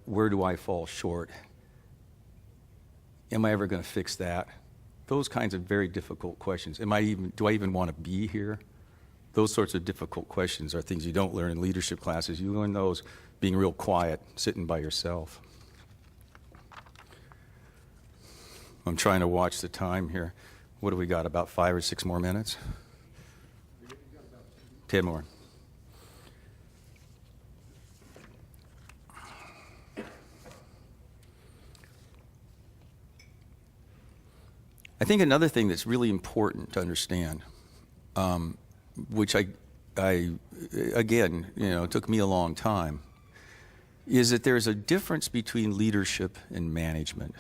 where do I fall short? Am I ever going to fix that? Those kinds of very difficult questions. Do I even want to be here? Those sorts of difficult questions are things you don't learn in leadership classes. You learn those being real quiet, sitting by yourself. I'm trying to watch the time here. What do we got, about 5 or 6 more minutes? 10 more. I think another thing that's really important to understand, which again, it took me a long time, is that there's a difference between leadership and management.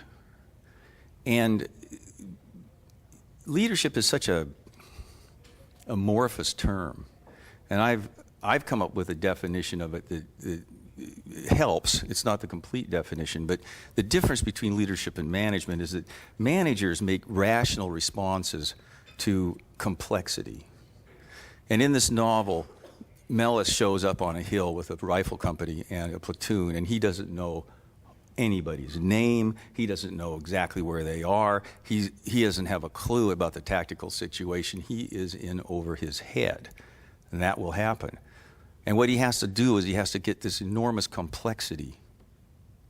And leadership is such a amorphous term, and I've come up with a definition of it that helps. It's not the complete definition, but the difference between leadership and management is that managers make rational responses to complexity. And in this novel, Mellis shows up on a hill with a rifle company and a platoon, and he doesn't know anybody's name. He doesn't know exactly where they are. He doesn't have a clue about the tactical situation. He is in over his head, and that will happen. And what he has to do is he has to get this enormous complexity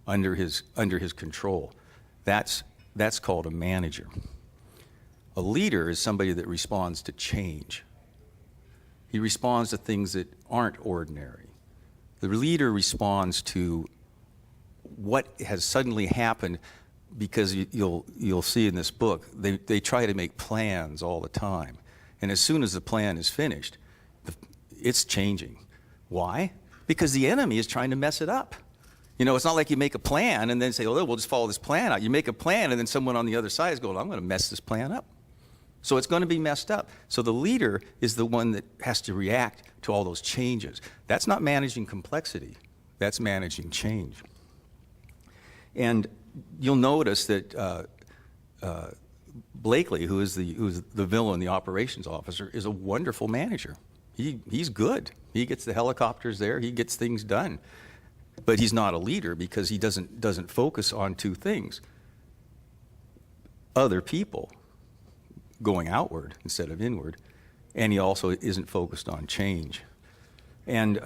under his control. That's called a manager. A leader is somebody that responds to change. He responds to things that aren't ordinary. The leader responds to what has suddenly happened, because you'll see in this book, they try to make plans all the time. And as soon as the plan is finished, it's changing. Why? Because the enemy is trying to mess it up. It's not like you make a plan and then say, we'll just follow this plan out. You make a plan and then someone on the other side is going, I'm going to mess this plan up. So it's going to be messed up. So the leader is the one that has to react to all those changes. That's not managing complexity. That's managing change. And you'll notice that Blakely, who is the villain, the operations officer, is a wonderful manager. He's good. He gets the helicopters there. He gets things done. But he's not a leader because he doesn't focus on two things: other people going outward instead of inward, and he also isn't focused on change. And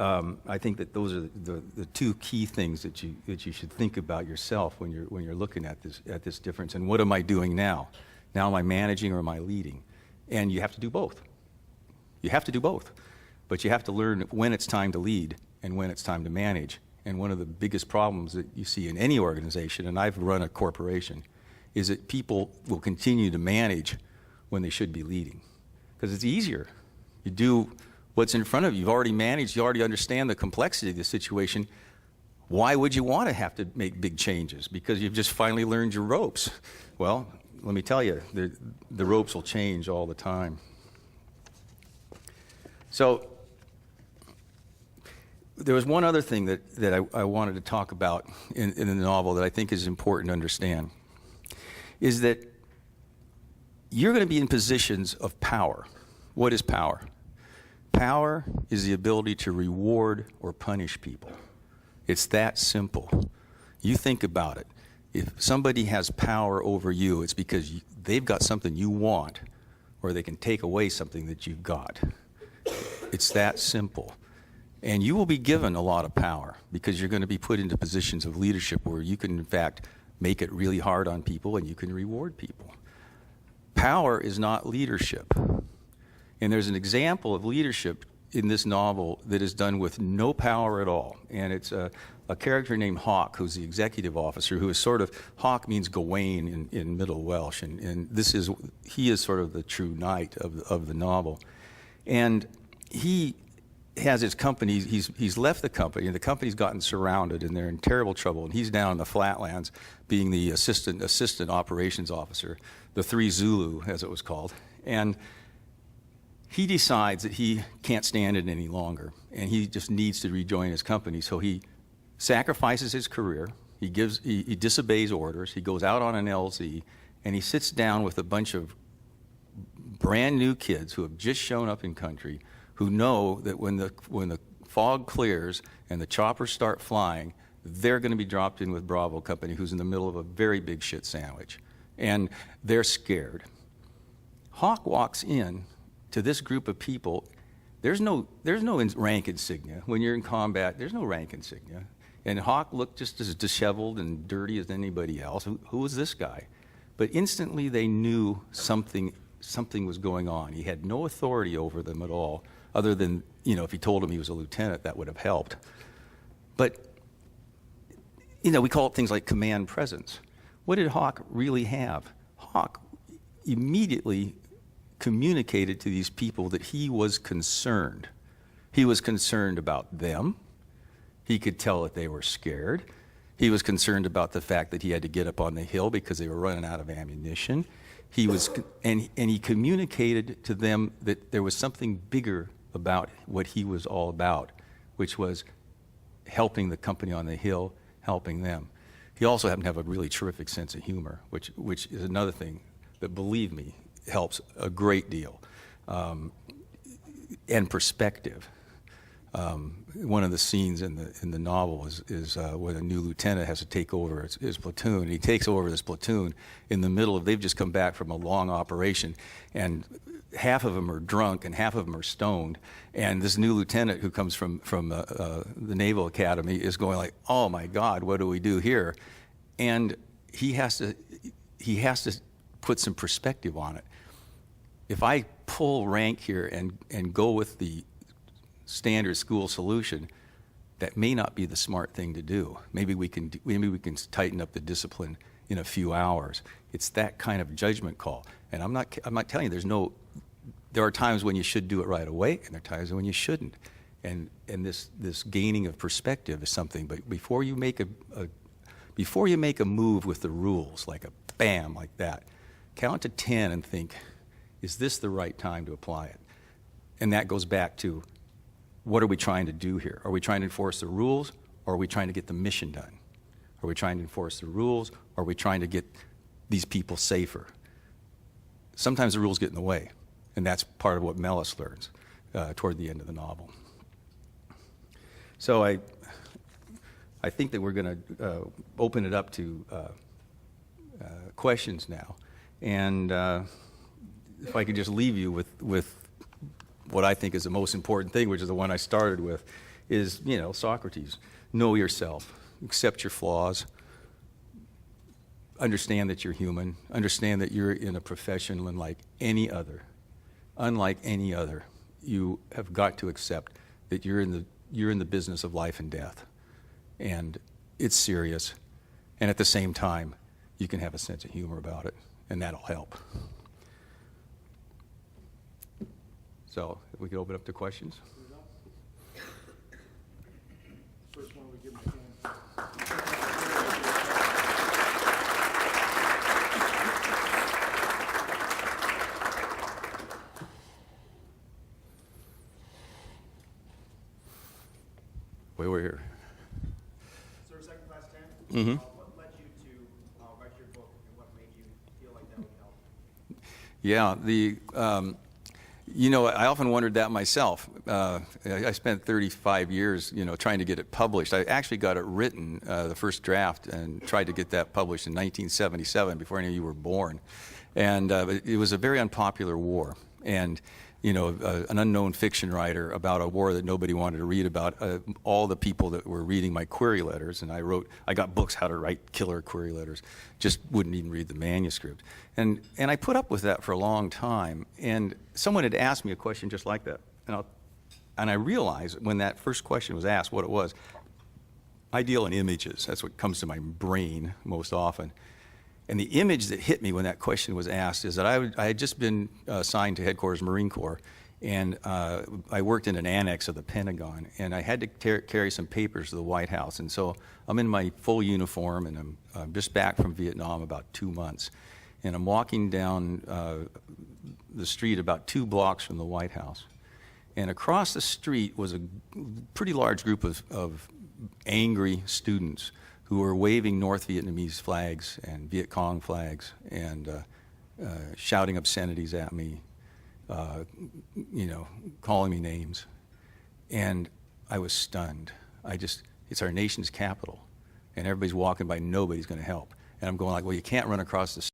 I think that those are the two key things that you should think about yourself when you're looking at this difference. And what am I doing now? Now am I managing or am I leading? And you have to do both. You have to do both. But you have to learn when it's time to lead and when it's time to manage. And one of the biggest problems that you see in any organization, and I've run a corporation, is that people will continue to manage when they should be leading. Because it's easier. You do what's in front of you. You've already managed. You already understand the complexity of the situation. Why would you want to have to make big changes? Because you've just finally learned your ropes. Well, let me tell you, the ropes will change all the time. So there was one other thing that I wanted to talk about in the novel that I think is important to understand, is that you're going to be in positions of power. What is power? Power is the ability to reward or punish people. It's that simple. You think about it. If somebody has power over you, it's because they've got something you want, or they can take away something that you've got. It's that simple. And you will be given a lot of power because you're going to be put into positions of leadership where you can, in fact, make it really hard on people and you can reward people. Power is not leadership. And there's an example of leadership in this novel that is done with no power at all. And it's a character named Hawk, who's the executive officer, who is sort of, Hawk means Gawain in Middle Welsh, and he is sort of the true knight of the novel. And he has his company, he's left the company, and the company's gotten surrounded, and they're in terrible trouble, and he's down in the flatlands being the assistant operations officer, the 3 Zulu, as it was called. And he decides that he can't stand it any longer, and he just needs to rejoin his company. So he sacrifices his career, he disobeys orders, he goes out on an LZ, and he sits down with a bunch of brand new kids who have just shown up in country, who know that when the fog clears and the choppers start flying, they're going to be dropped in with Bravo Company, who's in the middle of a very big shit sandwich. And they're scared. Hawk walks in to this group of people. There's no rank insignia. When you're in combat, there's no rank insignia. And Hawk looked just as disheveled and dirty as anybody else. Who was this guy? But instantly they knew something was going on. He had no authority over them at all, other than, if he told them he was a lieutenant, that would have helped. But, we call it things like command presence. What did Hawk really have? Hawk immediately communicated to these people that he was concerned. He was concerned about them. He could tell that they were scared. He was concerned about the fact that he had to get up on the hill because they were running out of ammunition. And he communicated to them that there was something bigger about what he was all about, which was helping the company on the hill, helping them. He also happened to have a really terrific sense of humor, which is another thing that, believe me, helps a great deal, and perspective. One of the scenes in the novel is when a new lieutenant has to take over his platoon. He takes over this platoon in the middle of, they've just come back from a long operation, and half of them are drunk and half of them are stoned. And this new lieutenant who comes from the Naval Academy is going like, "Oh my God, what do we do here?" And he has to put some perspective on it. If I pull rank here and go with the standard school solution, that may not be the smart thing to do. Maybe we can tighten up the discipline in a few hours. It's that kind of judgment call. And I'm not telling you there are times when you should do it right away, and there are times when you shouldn't. And this gaining of perspective is something. But before you make a move with the rules, like a bam, like that, count to 10 and think, is this the right time to apply it? And that goes back to, what are we trying to do here? Are we trying to enforce the rules, or are we trying to get the mission done? Are we trying to enforce the rules, or are we trying to get these people safer? Sometimes the rules get in the way, and that's part of what Melis learns toward the end of the novel. So I think that we're going to open it up to questions now. And if I could just leave you with what I think is the most important thing, which is the one I started with, is, Socrates. Know yourself. Accept your flaws. Understand that you're human. Understand that you're in a profession unlike any other. Unlike any other. You have got to accept that you're in the business of life and death. And it's serious. And at the same time, you can have a sense of humor about it, and that'll help. So, if we could open up to questions. First one, we give him a hand. We were here. Sir, second class 10. Mm-hmm. What led you to write your book, and what made you feel like that would help? Yeah, I often wondered that myself. I spent 35 years, trying to get it published. I actually got it written, the first draft, and tried to get that published in 1977, before any of you were born. And it was a very unpopular war. And, an unknown fiction writer about a war that nobody wanted to read about, all the people that were reading my query letters, and I got books how to write killer query letters, just wouldn't even read the manuscript. And I put up with that for a long time, and someone had asked me a question just like that, and I realized when that first question was asked what it was. I deal in images. That's what comes to my brain most often. And the image that hit me when that question was asked is that I had just been assigned to Headquarters Marine Corps, and I worked in an annex of the Pentagon, and I had to carry some papers to the White House. And so I'm in my full uniform, and I'm just back from Vietnam about 2 months. And I'm walking down the street about 2 blocks from the White House. And across the street was a pretty large group of angry students who were waving North Vietnamese flags and Viet Cong flags and shouting obscenities at me, calling me names. And I was stunned. It's our nation's capital. and everybody's walking by, nobody's going to help. And I'm going like, well, you can't run across the